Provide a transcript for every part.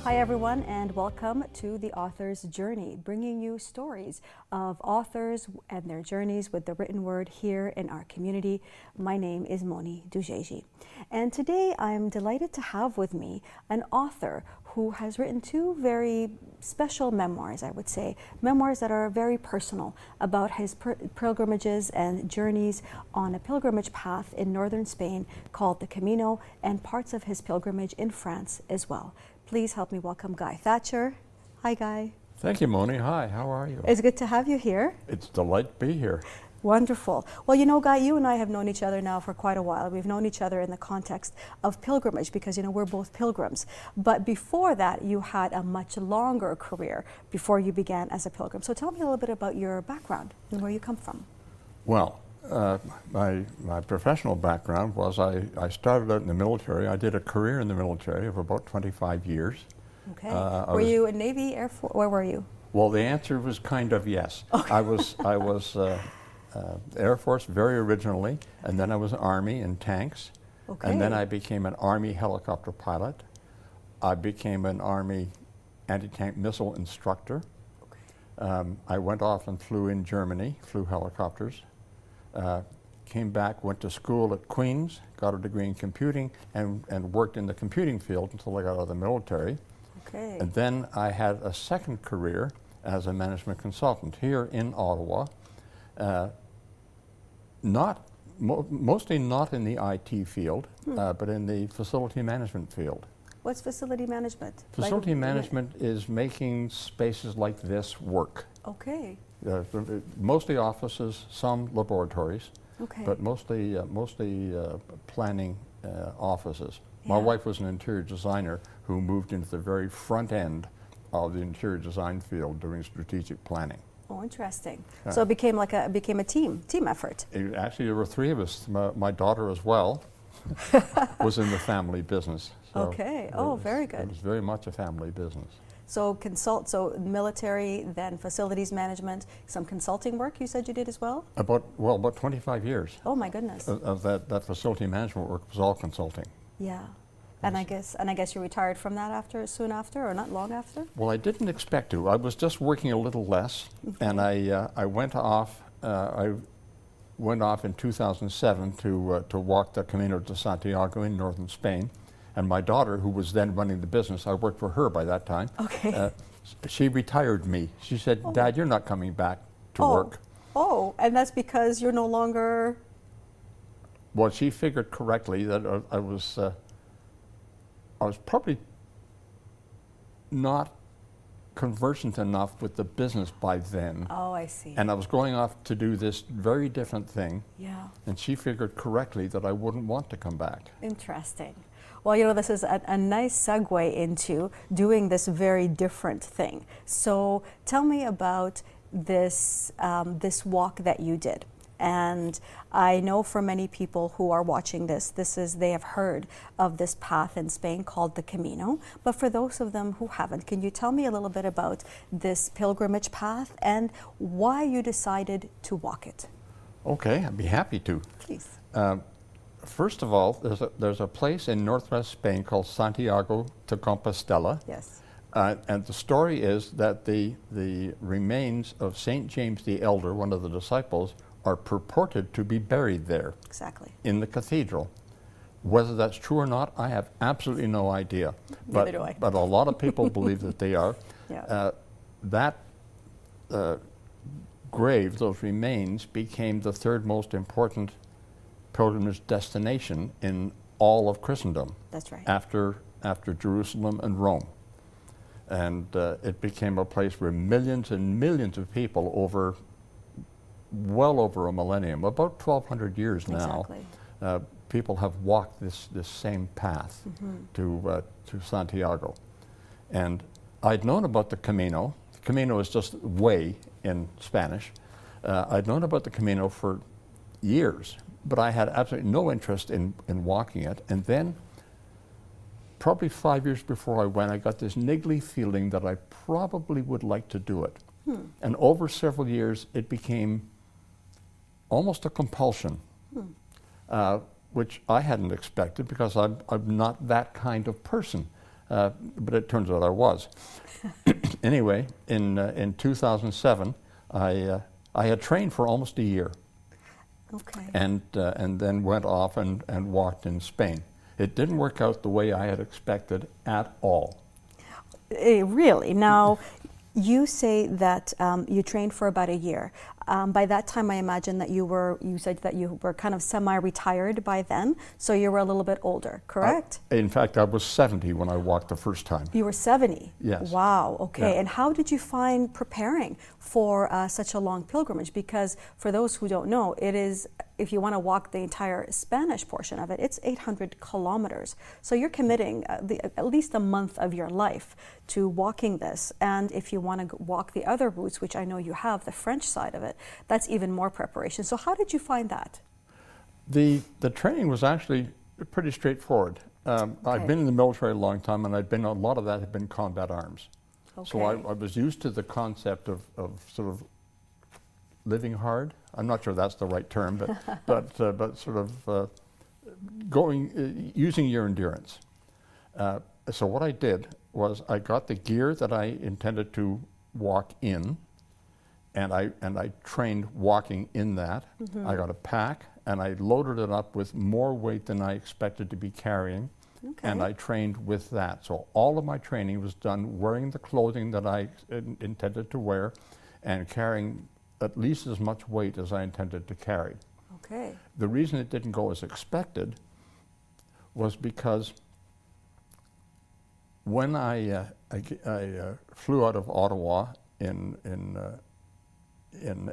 Hi everyone, and welcome to The Author's Journey, bringing you stories of authors and their journeys with the written word here in our community. My name is Moni Dujeji, and today I'm delighted to have with me an author who has written two very special memoirs, I would say, memoirs that are very personal about his pilgrimages and journeys on a pilgrimage path in northern Spain called the Camino, and parts of his pilgrimage in France as well. Please help me welcome Guy Thatcher. Hi, Guy. Thank you, Moni. Hi, how are you? It's good to have you here. It's a delight to be here. Wonderful. Well, you know, Guy, you and I have known each other now for quite a while. We've known each other in the context of pilgrimage because, you know, we're both pilgrims. But before that, you had a much longer career before you began as a pilgrim. So tell me a little bit about your background and where you come from. Well, my professional background was I started out in the military. I did a career in the military of about 25 years. Okay. Were you in Navy, Air Force? Where were you? Well, the answer was kind of yes. Okay. I was Air Force very originally, and then I was Army in tanks, Okay. and then I became an Army helicopter pilot. I became an Army anti-tank missile instructor. Okay. I went off and flew in Germany, flew helicopters. Came back, went to school at Queen's, got a degree in computing, and worked in the computing field until I got out of the military. Okay. And then I had a second career as a management consultant here in Ottawa, mostly not in the IT field, but in the facility management field. What's facility management? Facility management is making spaces like this work. Okay. Mostly offices, some laboratories, Okay. but mostly planning offices. My Yeah. wife was an interior designer who moved into the very front end of the interior design field doing strategic planning. Oh, interesting. So it became like a team effort. Actually, there were three of us. My daughter as well was in the family business. So Okay. Oh, very It good. was very much a family business. So military, then facilities management, some consulting work you said you did as well? About 25 years Oh my goodness. of that facility management work was all consulting. Yeah. And I guess you retired from that soon after, or not long after? Well, I didn't expect to. I was just working a little less, and I went off. I went off in 2007 to walk the Camino de Santiago in northern Spain, and my daughter, who was then running the business, I worked for her by that time. Okay. She retired me. She said, "Dad, you're not coming back to work." Oh, and that's because you're no longer. Well, she figured correctly that I was probably not conversant enough with the business by then. Oh, I see. And I was going off to do this very different thing. Yeah. And she figured correctly that I wouldn't want to come back. Interesting. Well, you know, this is a nice segue into doing this very different thing. So tell me about this walk that you did. And I know for many people who are watching this, they have heard of this path in Spain called the Camino. But for those of them who haven't, can you tell me a little bit about this pilgrimage path and why you decided to walk it? Okay, I'd be happy to. Please. First of all, there's a place in northwest Spain called Santiago de Compostela. Yes. And the story is that the remains of St. James the Elder, one of the disciples, are purported to be buried there. Exactly. In the cathedral. Whether that's true or not, I have absolutely no idea. Neither do I. But a lot of people believe that they are. Yeah. That grave, those remains, became the third most important pilgrimage destination in all of Christendom. That's right. After Jerusalem and Rome. And it became a place where millions and millions of people well over a millennium, about 1,200 years now, Exactly. people have walked this same path to Santiago. And I'd known about the Camino. The Camino is just way in Spanish. I'd known about the Camino for years, but I had absolutely no interest in walking it. And then, probably 5 years before I went, I got this niggly feeling that I probably would like to do it. And over several years, it became almost a compulsion, which I hadn't expected because I'm not that kind of person. but it turns out I was. Anyway, in 2007, I had trained for almost a year. Okay. And then went off and walked in Spain. It didn't work out the way I had expected at all. Really? Now, you say that you trained for about a year. By that time, I imagine that you said that you were kind of semi-retired by then, so you were a little bit older, correct? In fact, I was 70 when I walked the first time. You were 70? Yes. Wow, okay. Yeah. And how did you find preparing for such a long pilgrimage? Because for those who don't know, it is, if you want to walk the entire Spanish portion of it, it's 800 kilometers. So you're committing at least a month of your life to walking this. And if you want to walk the other routes, which I know you have, the French side of it, that's even more preparation. So how did you find that? The training was actually pretty straightforward. I'd been in the military a long time, and a lot of that had been combat arms. Okay. So I was used to the concept of sort of living hard. I'm not sure that's the right term, but sort of using your endurance. So what I did was I got the gear that I intended to walk in, and I trained walking in that. Mm-hmm. I got a pack, and I loaded it up with more weight than I expected to be carrying. Okay. And I trained with that. So all of my training was done wearing the clothing that I intended to wear and carrying at least as much weight as I intended to carry. Okay. The reason it didn't go as expected was because when I flew out of Ottawa in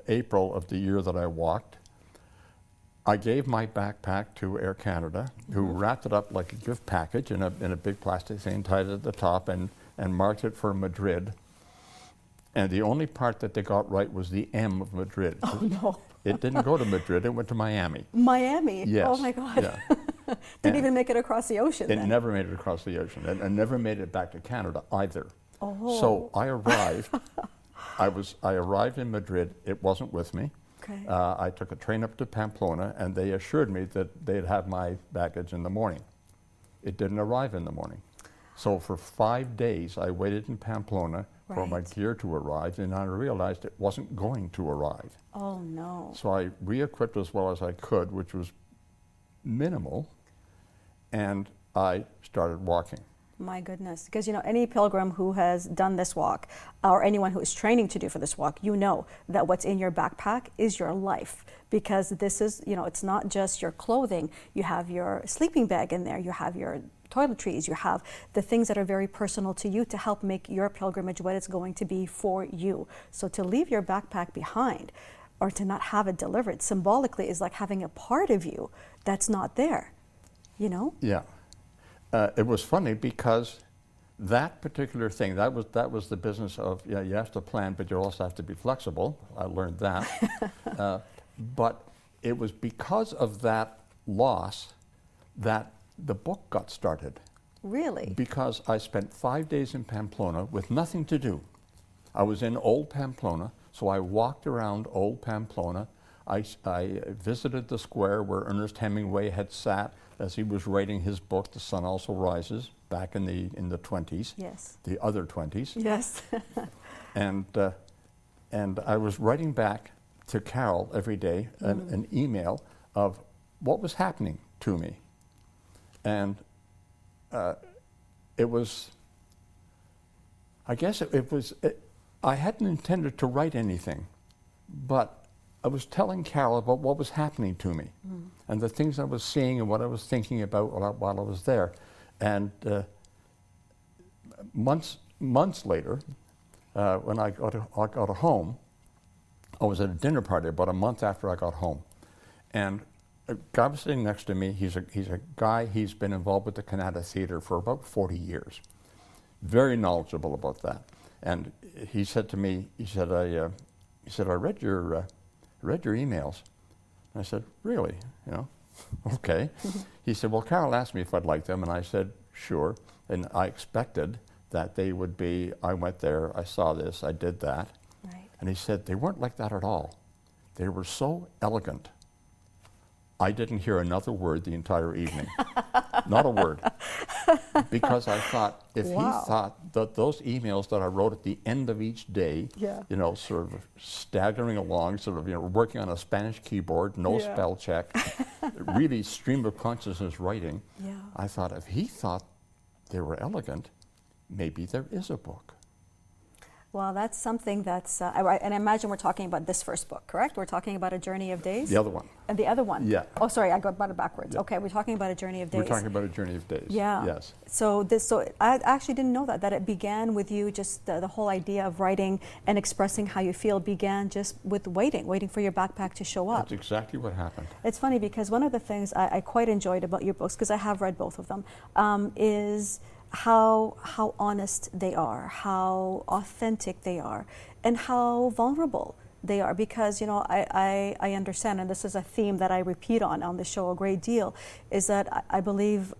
April of the year that I walked, I gave my backpack to Air Canada, who wrapped it up like a gift package in a big plastic thing, tied it at the top, and marked it for Madrid. And the only part that they got right was the M of Madrid. Oh, no. It didn't go to Madrid, it went to Miami. Miami? Yes. Oh, my God. Yeah. Didn't even make it across the ocean It then. never made it across the ocean, and never made it back to Canada either. Oh. So I arrived. I arrived in Madrid. It wasn't with me. Okay. I took a train up to Pamplona, and they assured me that they'd have my baggage in the morning. It didn't arrive in the morning. So for 5 days, I waited in Pamplona for my Right. gear to arrive, and I realized it wasn't going to arrive. Oh, no. So I re-equipped as well as I could, which was minimal, and I started walking. My goodness. Because, you know, any pilgrim who has done this walk, or anyone who is training to do for this walk, you know that what's in your backpack is your life. Because this is, you know, it's not just your clothing. You have your sleeping bag in there. You have your toiletries. You have the things that are very personal to you to help make your pilgrimage what it's going to be for you. So to leave your backpack behind, or to not have it delivered, symbolically is like having a part of you that's not there, you know? Yeah. It was funny because that particular thing, that was the business of, yeah, you have to plan, but you also have to be flexible. I learned that. But it was because of that loss that the book got started. Really? Because I spent 5 days in Pamplona with nothing to do. I was in Old Pamplona, so I walked around Old Pamplona. I visited the square where Ernest Hemingway had sat as he was writing his book, The Sun Also Rises, back in the 20s. Yes. The other 20s. Yes. And I was writing back to Carol every day an email of what was happening to me. And it was, I guess I hadn't intended to write anything, but I was telling Carol about what was happening to me and the things I was seeing and what I was thinking about while I was there. And months later, when I got home, I was at a dinner party about a month after I got home. And a guy was sitting next to me. He's a guy, he's been involved with the Canada Theatre for about 40 years. Very knowledgeable about that. And he said to me, he said, I read your emails. And I said, really? You know, okay. He said, well, Carol asked me if I'd like them, and I said, sure. And I expected that they would be, I went there, I saw this, I did that. Right. And he said, they weren't like that at all. They were so elegant. I didn't hear another word the entire evening. Not a word. because I thought if Wow. he thought that those emails that I wrote at the end of each day, Yeah. you know, sort of staggering along, sort of, you know, working on a Spanish keyboard, no Yeah. spell check, really stream of consciousness writing, Yeah. I thought if he thought they were elegant, maybe there is a book. Well, that's something that's, and I imagine we're talking about this first book, correct? We're talking about A Journey of Days? The other one. And the other one? Yeah. Oh, sorry, I got it backwards. Yeah. Okay, we're talking about A Journey of Days. We're talking about A Journey of Days. Yeah. Yes. So I actually didn't know that it began with you, just the whole idea of writing and expressing how you feel began just with waiting for your backpack to show up. That's exactly what happened. It's funny because one of the things I quite enjoyed about your books, because I have read both of them, is how honest they are, how authentic they are, and how vulnerable they are. Because, you know, I understand, and this is a theme that I repeat on the show a great deal, is that I believe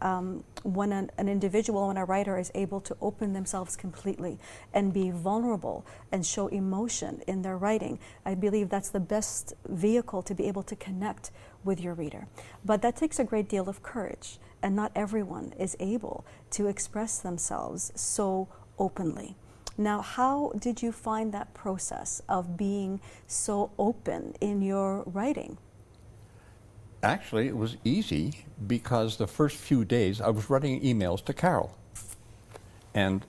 when an individual, when a writer is able to open themselves completely and be vulnerable and show emotion in their writing, I believe that's the best vehicle to be able to connect with your reader. But that takes a great deal of courage, and not everyone is able to express themselves so openly. Now, how did you find that process of being so open in your writing? Actually, it was easy because the first few days I was writing emails to Carol. And,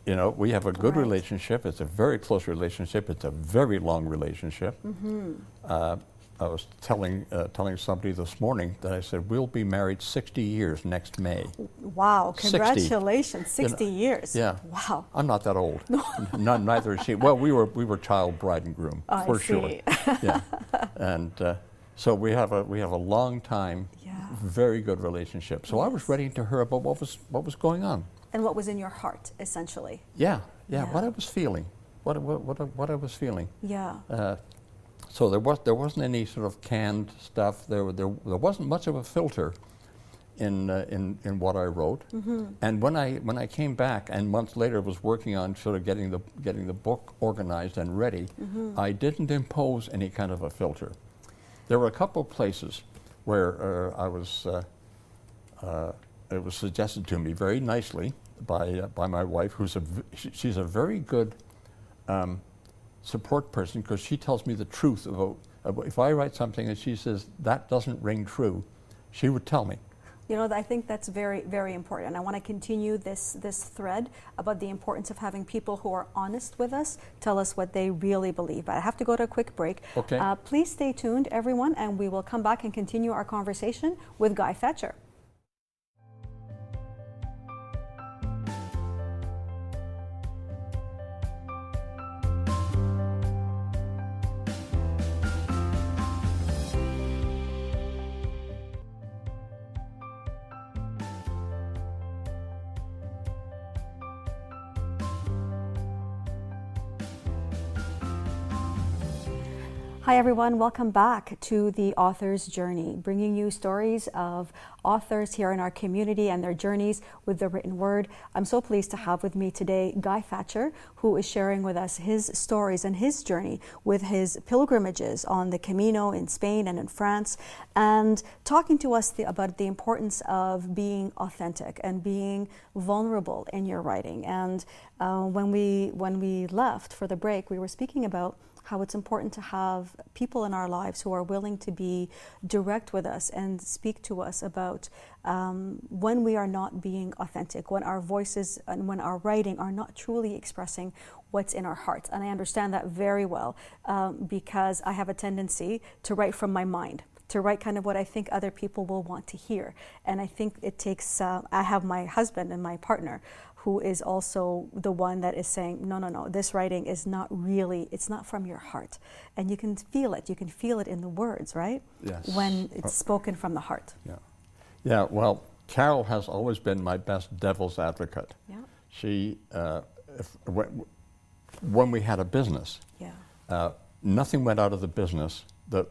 you know, we have a good Right. relationship. It's a very close relationship. It's a very long relationship. I was telling somebody this morning that I said, we'll be married 60 years next May. Wow, 60. congratulations, 60 years. Yeah. Wow. I'm not that old. Neither is she. Well, we were child, bride, and groom, I for see. sure. Yeah. And so we have a long time, Yeah. very good relationship. So I was writing to her about what was going on. And what was in your heart, essentially? Yeah. Yeah. What I was feeling. What I was feeling. Yeah. So there wasn't any sort of canned stuff. There wasn't much of a filter in what I wrote. And when I came back and months later was working on sort of getting the book organized and ready, I didn't impose any kind of a filter. There were a couple of places where it was suggested to me very nicely by my wife, she's a very good support person, because she tells me the truth about if I write something and she says that doesn't ring true, she would tell me. You know, I think that's very, very important. And I want to continue this thread about the importance of having people who are honest with us, tell us what they really believe. But I have to go to a quick break. Okay. Please stay tuned, everyone, and we will come back and continue our conversation with Guy Thatcher. Hi everyone, welcome back to The Author's Journey, bringing you stories of authors here in our community and their journeys with the written word. I'm so pleased to have with me today Guy Thatcher, who is sharing with us his stories and his journey with his pilgrimages on the Camino in Spain and in France, and talking to us about the importance of being authentic and being vulnerable in your writing. And when we left for the break, we were speaking about how it's important to have people in our lives who are willing to be direct with us and speak to us about when we are not being authentic, when our voices and when our writing are not truly expressing what's in our hearts. And I understand that very well because I have a tendency to write from my mind, to write kind of what I think other people will want to hear. And I think it takes, I have my husband and my partner who is also the one that is saying, no, this writing is not really, it's not from your heart. And you can feel it in the words, right? Yes. When it's spoken from the heart. Yeah, well, Carol has always been my best devil's advocate. Yeah. She, when we had a business, Yeah. nothing went out of the business that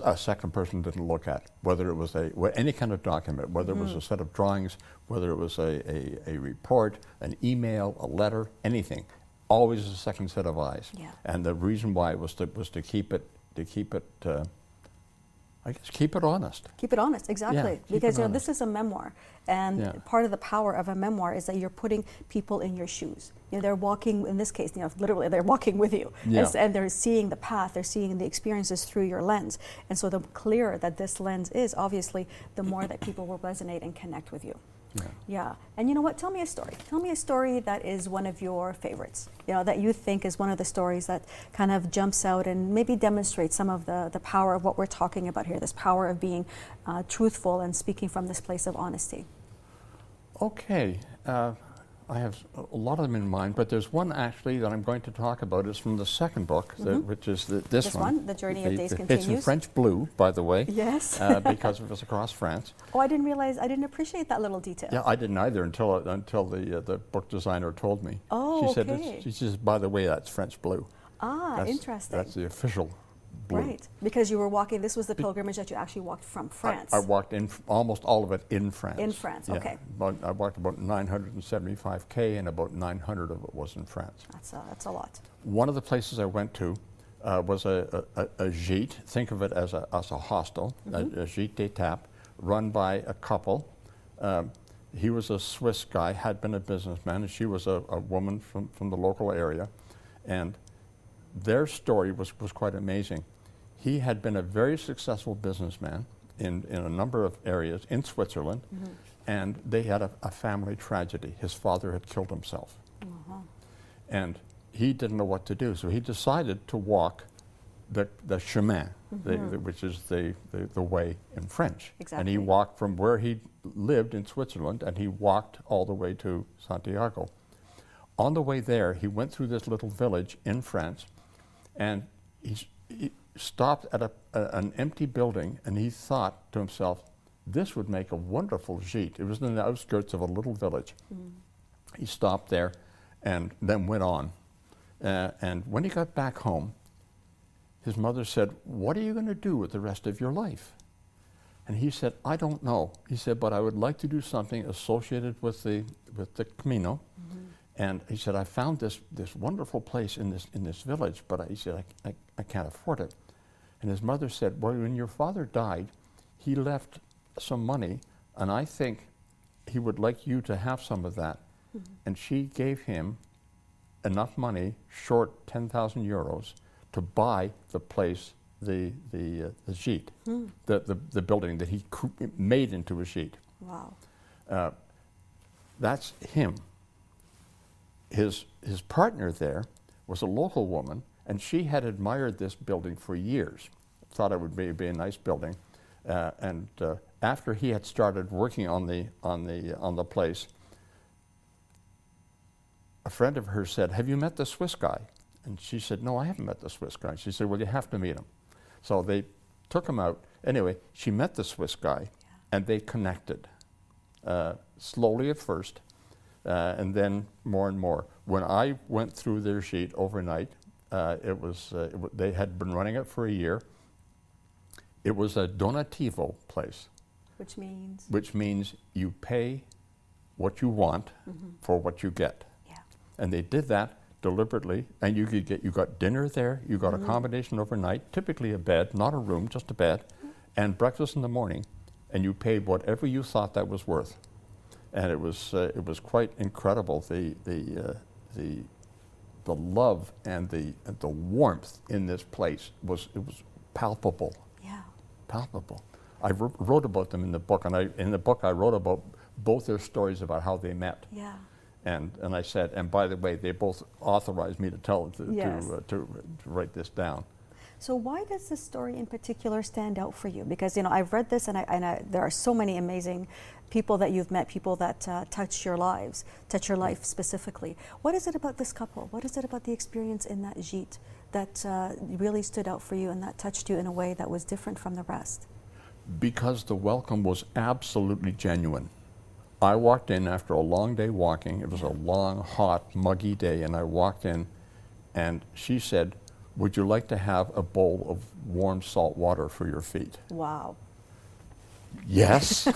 a second person didn't look at, whether it was any kind of document, whether it was a set of drawings, whether it was a report, an email, a letter, anything. Always a second set of eyes. Yeah. And the reason why was to keep it I guess keep it honest. Keep it honest, exactly. Yeah, because this is a memoir, and Yeah. part of the power of a memoir is that you're putting people in your shoes. They're walking, in this case, literally they're walking with you, Yeah. and they're seeing the path, they're seeing the experiences through your lens. And so the clearer that this lens is, obviously, the more that people will resonate and connect with you. Yeah. Yeah. And you know what? Tell me a story. Tell me a story that is one of your favorites, that you think is one of the stories that kind of jumps out and maybe demonstrates some of the power of what we're talking about here, this power of being truthful and speaking from this place of honesty. Okay. I have a lot of them in mind, but there's one actually that I'm going to talk about. It's from the second book, which is this one. The Journey of Days Continues. It's in French blue, by the way. Yes. Because it was across France. Oh, I didn't appreciate that little detail. Yeah, I didn't either until the book designer told me. Oh, she okay. She says, by the way, that's French blue. Interesting. That's the official blue. Right, because you were walking, this was the pilgrimage that you actually walked from France. I walked almost all of it in France. In France, yeah. okay. I walked about 975K, and about 900 of it was in France. That's a lot. One of the places I went to was a gîte. Think of it as a hostel, a gîte d'étape, run by a couple. He was a Swiss guy, had been a businessman, and she was a woman from the local area. And their story was quite amazing. He had been a very successful businessman in a number of areas in Switzerland, and they had a family tragedy. His father had killed himself. And he didn't know what to do, so he decided to walk the chemin, which is the way in French. Exactly. And he walked from where he lived in Switzerland, and he walked all the way to Santiago. On the way there, he went through this little village in France, and he stopped at an empty building, and he thought to himself, this would make a wonderful gîte. It was in the outskirts of a little village. He stopped there and then went on. And when he got back home, his mother said, what are you going to do with the rest of your life? And he said, I don't know. He said, but I would like to do something associated with the Camino. And he said, I found this wonderful place in this village, but he said, I can't afford it. And his mother said, well, when your father died, he left some money, and I think he would like you to have some of that. And she gave him enough money, short 10,000 euros, to buy the place, the gîte, the building that he made into a gîte. Wow. That's him. His partner there was a local woman, and she had admired this building for years, thought it would be a nice building, and after he had started working on the place, a friend of hers said, have you met the Swiss guy? And she said, no, I haven't met the Swiss guy. She said, well, you have to meet him. So they took him out. Anyway, she met the Swiss guy, and they connected, slowly at first, and then more and more. When I went through their gîte overnight, they had been running it for a year. It was a donativo place. Which means? Which means you pay what you want for what you get. Yeah. And they did that deliberately, and you got dinner there, you got accommodation overnight, typically a bed, not a room, just a bed, and breakfast in the morning, and you paid whatever you thought that was worth. And it was quite incredible, the love and the warmth in this place was palpable. Yeah. Palpable. I wrote about them in the book, and in the book I wrote about both their stories about how they met. Yeah. And I said, and by the way, they both authorized me Yes. to write this down. So why does this story in particular stand out for you? Because I've read this, and there are so many amazing people that you've met, people that touch your life specifically. What is it about this couple? What is it about the experience in that gîte that really stood out for you and that touched you in a way that was different from the rest? Because the welcome was absolutely genuine. I walked in after a long day walking. It was a long, hot, muggy day, and I walked in, and she said, would you like to have a bowl of warm salt water for your feet? Wow. Yes.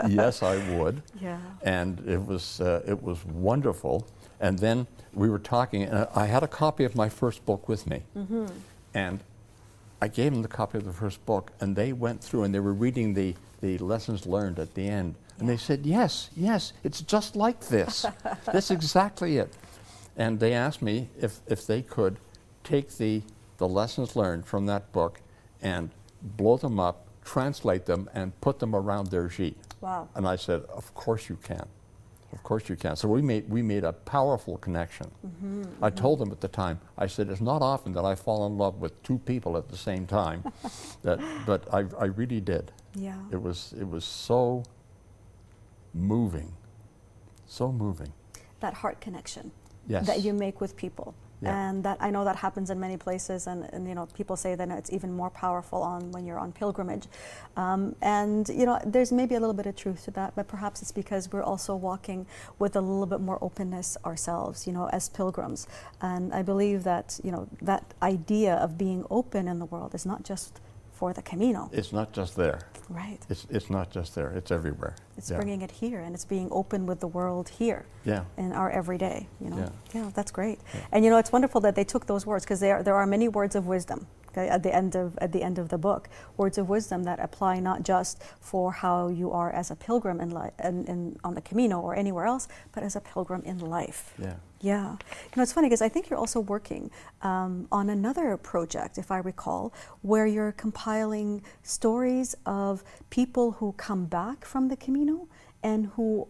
Yes, I would. Yeah. And it was wonderful. And then we were talking, and I had a copy of my first book with me. And I gave them the copy of the first book, and they went through and they were reading the lessons learned at the end. And they said, yes, it's just like this. That's exactly it. And they asked me if they could take the lessons learned from that book and blow them up, translate them, and put them around their gîte. Wow. And I said, of course you can. Of course you can. So we made a powerful connection. I told them at the time, I said, it's not often that I fall in love with two people at the same time, but I really did. Yeah. It was so moving, so moving. That heart connection Yes. that you make with people. Yeah. And that I know that happens in many places, and people say that it's even more powerful when you're on pilgrimage. And there's maybe a little bit of truth to that, but perhaps it's because we're also walking with a little bit more openness ourselves, as pilgrims. And I believe that that idea of being open in the world is not just for the Camino. It's not just there. Right. It's not just there. It's everywhere. It's bringing it here, and it's being open with the world here. Yeah. In our everyday. Yeah. That's great. Yeah. And it's wonderful that they took those words, because there are many words of wisdom. Okay, at the end of the book, words of wisdom that apply not just for how you are as a pilgrim on the Camino or anywhere else, but as a pilgrim in life. Yeah. Yeah. It's funny because I think you're also working on another project, if I recall, where you're compiling stories of people who come back from the Camino and who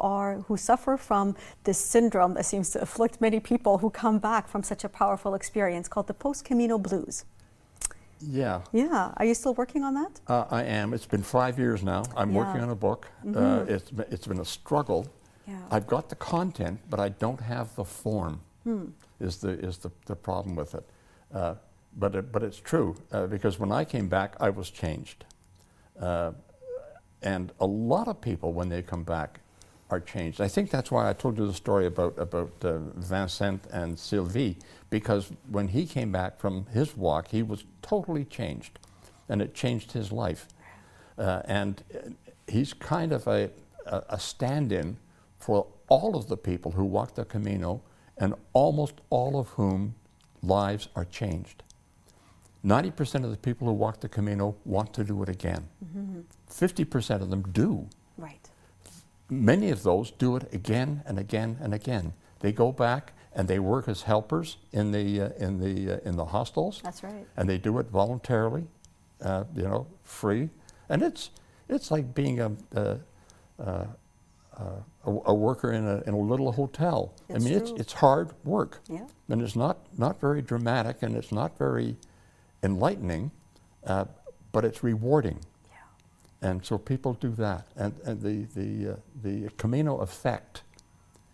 suffer from this syndrome that seems to afflict many people who come back from such a powerful experience, called the post-Camino blues. Yeah. Yeah. Are you still working on that? I am. It's been 5 years now. I'm working on a book. It's been a struggle. Yeah. I've got the content, but I don't have the form. Is the problem with it? But it's true, because when I came back, I was changed, and a lot of people, when they come back, are changed. I think that's why I told you the story about Vincent and Sylvie, because when he came back from his walk, he was totally changed, and it changed his life. And he's kind of a stand-in for all of the people who walk the Camino, and almost all of whom lives are changed. 90% of the people who walk the Camino want to do it again. 50% of them do. Right. Many of those do it again and again and again. They go back and they work as helpers in the hostels. That's right. And they do it voluntarily, free. And it's like being a worker in a little hotel. It's hard work. Yeah. And it's not very dramatic, and it's not very enlightening, but it's rewarding. Yeah. And so people do that. And the Camino effect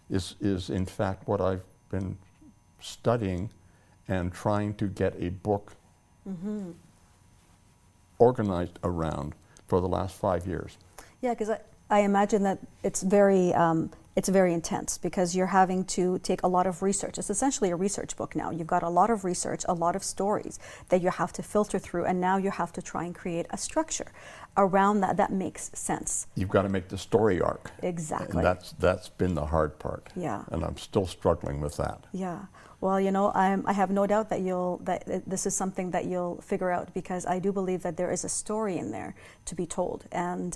is in fact what I've been studying and trying to get a book organized around for the last 5 years. Yeah, because I imagine that it's very intense, because you're having to take a lot of research. It's essentially a research book now. You've got a lot of research, a lot of stories that you have to filter through, and now you have to try and create a structure around that makes sense. You've got to make the story arc. Exactly. And that's been the hard part. Yeah. And I'm still struggling with that. Yeah. Well, I have no doubt that this is something that you'll figure out, because I do believe that there is a story in there to be told. And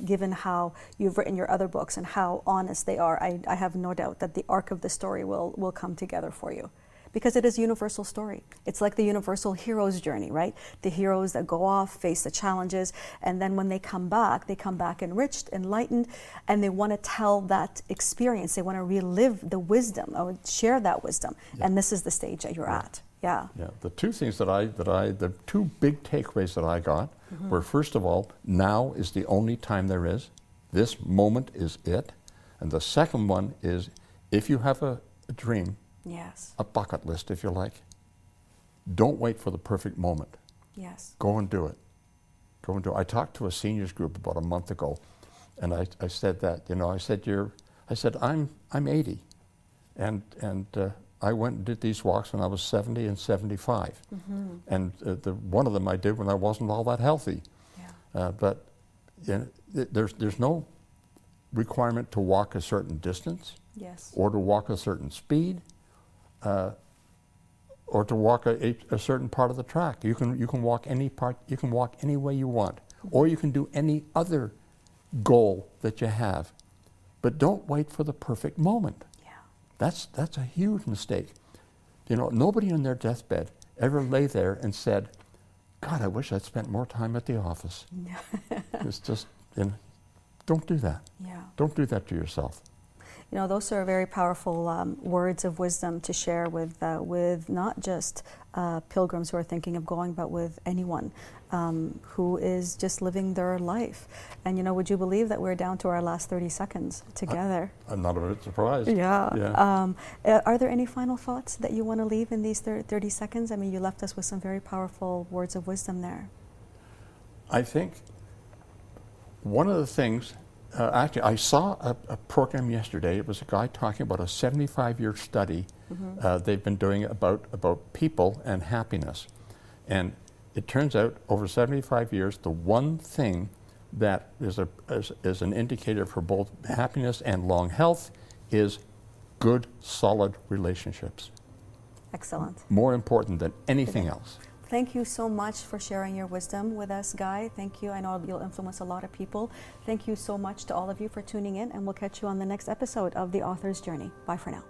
given how you've written your other books and how honest they are, I have no doubt that the arc of the story will come together for you. Because it is a universal story. It's like the universal hero's journey, right? The heroes that go off, face the challenges, and then when they come back enriched, enlightened, and they want to tell that experience. They want to relive the wisdom, or share that wisdom. Yeah. And this is the stage that you're at. Yeah. Yeah. The two things the two big takeaways that I got were, first of all, now is the only time there is. This moment is it. And the second one is, if you have a dream, yes, a bucket list, if you like, don't wait for the perfect moment. Yes. Go and do it. Go and do it. I talked to a seniors group about a month ago, and I said that, I said, I'm 80, and I went and did these walks when I was 70 and 75. And one of them I did when I wasn't all that healthy. Yeah. But there's no requirement to walk a certain distance. Yes. Or to walk a certain speed. or to walk a certain part of the track. You can walk any part. You can walk any way you want, or you can do any other goal that you have. But don't wait for the perfect moment. Yeah. That's a huge mistake. You know, nobody on their deathbed ever lay there and said, "God, I wish I'd spent more time at the office." It's just, you know, don't do that. Yeah. Don't do that to yourself. You know, those are very powerful words of wisdom to share with not just pilgrims who are thinking of going, but with anyone who is just living their life. And, you know, would you believe that we're down to our last 30 seconds together? I'm not a bit surprised. Yeah. Are there any final thoughts that you want to leave in these 30 seconds? I mean, you left us with some very powerful words of wisdom there. I think one of the things, actually, I saw a program yesterday. It was a guy talking about a 75-year study they've been doing about people and happiness. And it turns out, over 75 years, the one thing that is an indicator for both happiness and long health is good, solid relationships. Excellent. More important than anything else. Thank you so much for sharing your wisdom with us, Guy. Thank you. I know you'll influence a lot of people. Thank you so much to all of you for tuning in, and we'll catch you on the next episode of The Author's Journey. Bye for now.